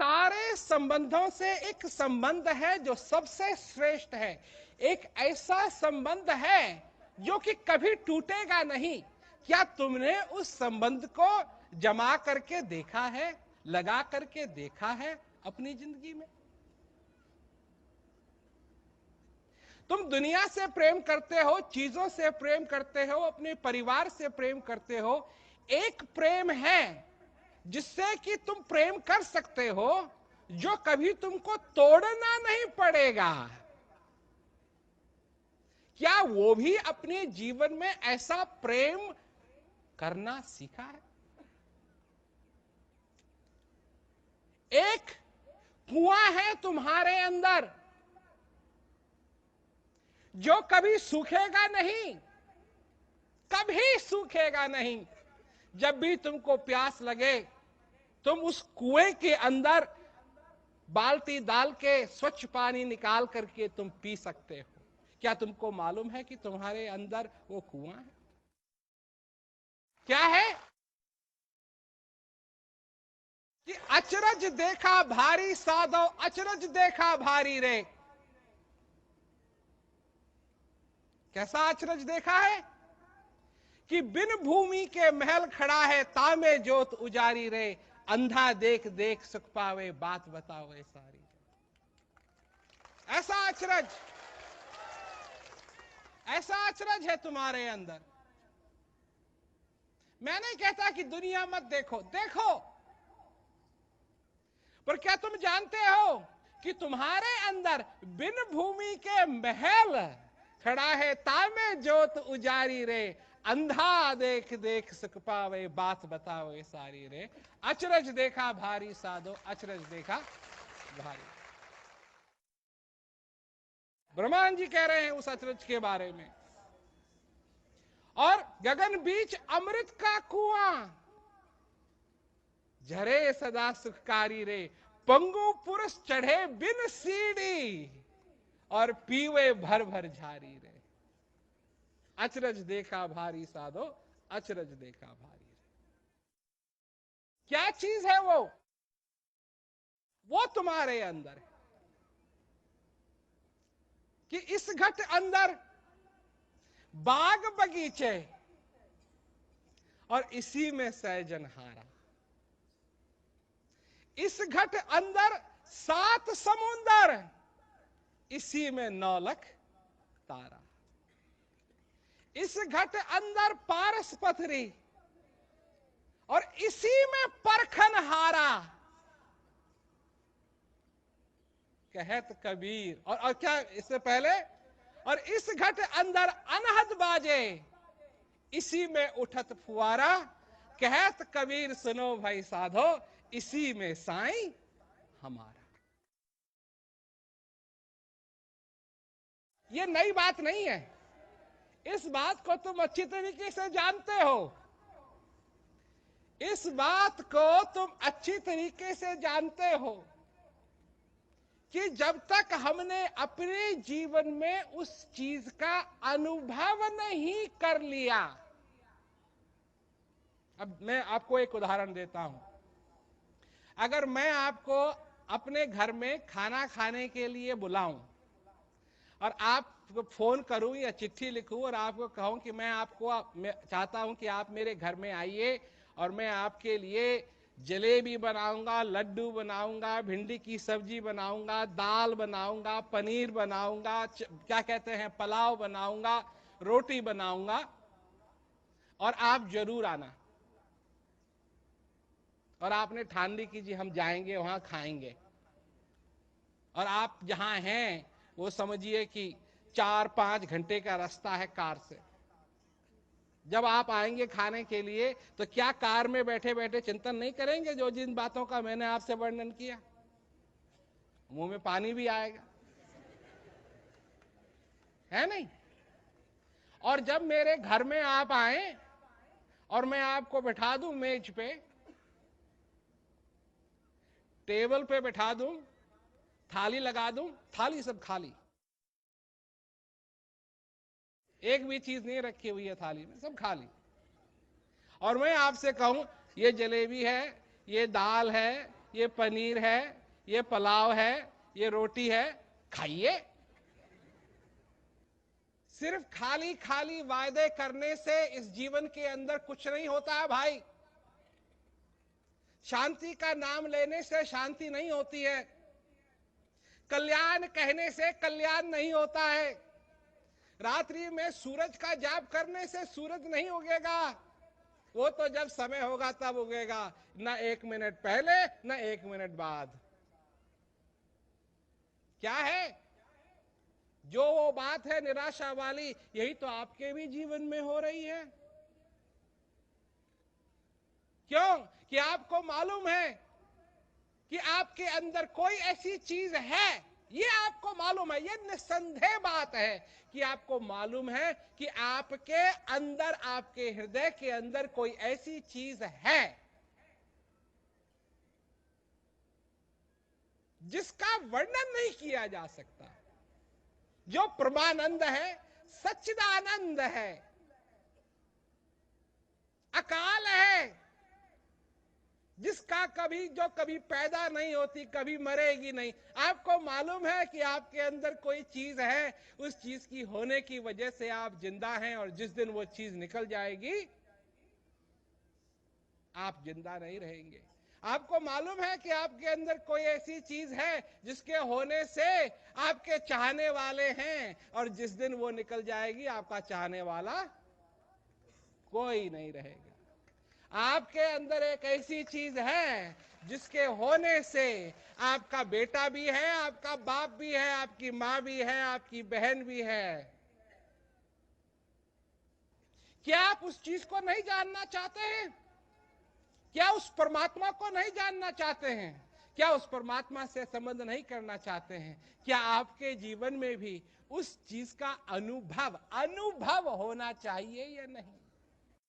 सारे संबंधों से एक संबंध है जो सबसे श्रेष्ठ है, एक ऐसा संबंध है जो कि कभी टूटेगा नहीं। क्या तुमने उस संबंध को जमा करके देखा है, लगा करके देखा है अपनी जिंदगी में? तुम दुनिया से प्रेम करते हो, चीजों से प्रेम करते हो, अपने परिवार से प्रेम करते हो। एक प्रेम है जिससे कि तुम प्रेम कर सकते हो, जो कभी तुमको तोड़ना नहीं पड़ेगा। क्या वो भी अपने जीवन में ऐसा प्रेम करना सीखा है? एक कुआं है तुम्हारे अंदर जो कभी सूखेगा नहीं, कभी सूखेगा नहीं। जब भी तुमको प्यास लगे, तुम उस कुएं के अंदर बाल्टी डाल के स्वच्छ पानी निकाल करके तुम पी सकते हो। क्या तुमको मालूम है कि तुम्हारे अंदर वो कुआं है? क्या है कि अचरज देखा भारी साधो, अचरज देखा भारी रे। कैसा अचरज देखा है कि बिन भूमि के महल खड़ा है, तामे जोत उजारी रे। अंधा देख देख सुख पावे, बात बतावे सारी। ऐसा अचरज, ऐसा अचरज है तुम्हारे अंदर। मैं नहीं कहता कि दुनिया मत देखो, देखो, पर क्या तुम जानते हो कि तुम्हारे अंदर बिन भूमि के महल खड़ा है, तामे जोत उजारी रे। अंधा देख देख सुख पावे, बात बतावे सारी रे। अचरज देखा भारी साधो, अचरज देखा भारी। ब्रह्मांड जी कह रहे हैं उस अचरज के बारे में। और गगन बीच अमृत का कुआं, झरे सदा सुखकारी रे। पंगु पुरुष चढ़े बिन सीढ़ी, और पीवे भर भर झारी रे। अचरज देखा भारी साधो, अचरज देखा भारी रे। क्या चीज है वो तुम्हारे अंदर है कि इस घट अंदर बाग बगीचे, और इसी में सैजनहारा। इस घट अंदर 7 समुंदर, इसी में 9 लाख तारा। इस घट अंदर पारस पथरी, और इसी में परखनहारा। कहत कबीर, और क्या इससे पहले, और इस घट अंदर अनहद बाजे, इसी में उठत फुआरा। कहत कबीर सुनो भाई साधो, इसी में साईं हमारा। ये नई बात नहीं है, इस बात को तुम अच्छी तरीके से जानते हो। इस बात को तुम अच्छी तरीके से जानते हो कि जब तक हमने अपने जीवन में उस चीज का अनुभव नहीं कर लिया। अब मैं आपको एक उदाहरण देता हूं। अगर मैं आपको अपने घर में खाना खाने के लिए बुलाऊं, और आपको फोन करूं या चिट्ठी लिखूं और आपको कहूं कि मैं चाहता हूं कि आप मेरे घर में आइए, और मैं आपके लिए जलेबी बनाऊंगा, लड्डू बनाऊंगा, भिंडी की सब्जी बनाऊंगा, दाल बनाऊंगा, पनीर बनाऊंगा, क्या कहते हैं, पुलाव बनाऊंगा, रोटी बनाऊंगा, और आप जरूर आना। और आपने ठान ली कि जी हम जाएंगे, वहां खाएंगे। और आप जहां हैं वो समझिए कि 4-5 घंटे का रास्ता है कार से। जब आप आएंगे खाने के लिए, तो क्या कार में बैठे बैठे चिंतन नहीं करेंगे जो जिन बातों का मैंने आपसे वर्णन किया? मुंह में पानी भी आएगा, है नहीं? और जब मेरे घर में आप आए और मैं आपको बैठा दूं मेज पे, टेबल पे बैठा दूं, थाली लगा दूं, थाली सब खाली, एक भी चीज नहीं रखी हुई है थाली में, सब खाली। और मैं आपसे कहूं ये जलेबी है, ये दाल है, ये पनीर है, ये पुलाव है, ये रोटी है, खाइए। सिर्फ खाली खाली वायदे करने से इस जीवन के अंदर कुछ नहीं होता है भाई। शांति का नाम लेने से शांति नहीं होती है, कल्याण कहने से कल्याण नहीं होता है, रात्रि में सूरज का जाप करने से सूरज नहीं उगेगा, वो तो जब समय होगा तब उगेगा, ना 1 मिनट पहले ना 1 मिनट बाद। क्या है जो वो बात है निराशा वाली, यही तो आपके भी जीवन में हो रही है। क्यों कि आपको मालूम है कि आपके अंदर कोई ऐसी चीज है, ये आपको मालूम है, ये निस्संदेह बात है कि आपको मालूम है कि आपके अंदर, आपके हृदय के अंदर कोई ऐसी चीज है जिसका वर्णन नहीं किया जा सकता, जो परमानंद है, सच्चिदानंद है, अकाल है, जिसका जो कभी पैदा नहीं होती, कभी मरेगी नहीं। आपको मालूम है कि आपके अंदर कोई चीज है, उस चीज की होने की वजह से आप जिंदा हैं, और जिस दिन वो चीज निकल जाएगी आप जिंदा नहीं रहेंगे। आपको मालूम है कि आपके अंदर कोई ऐसी चीज है जिसके होने से आपके चाहने वाले हैं, और जिस दिन वो निकल जाएगी आपका चाहने वाला कोई नहीं रहेगा। आपके अंदर एक ऐसी चीज है जिसके होने से आपका बेटा भी है, आपका बाप भी है, आपकी मां भी है, आपकी बहन भी है। क्या आप उस चीज को नहीं जानना चाहते हैं? क्या उस परमात्मा को नहीं जानना चाहते हैं? क्या उस परमात्मा से संबंध नहीं करना चाहते हैं? क्या आपके जीवन में भी उस चीज का अनुभव होना चाहिए या नहीं?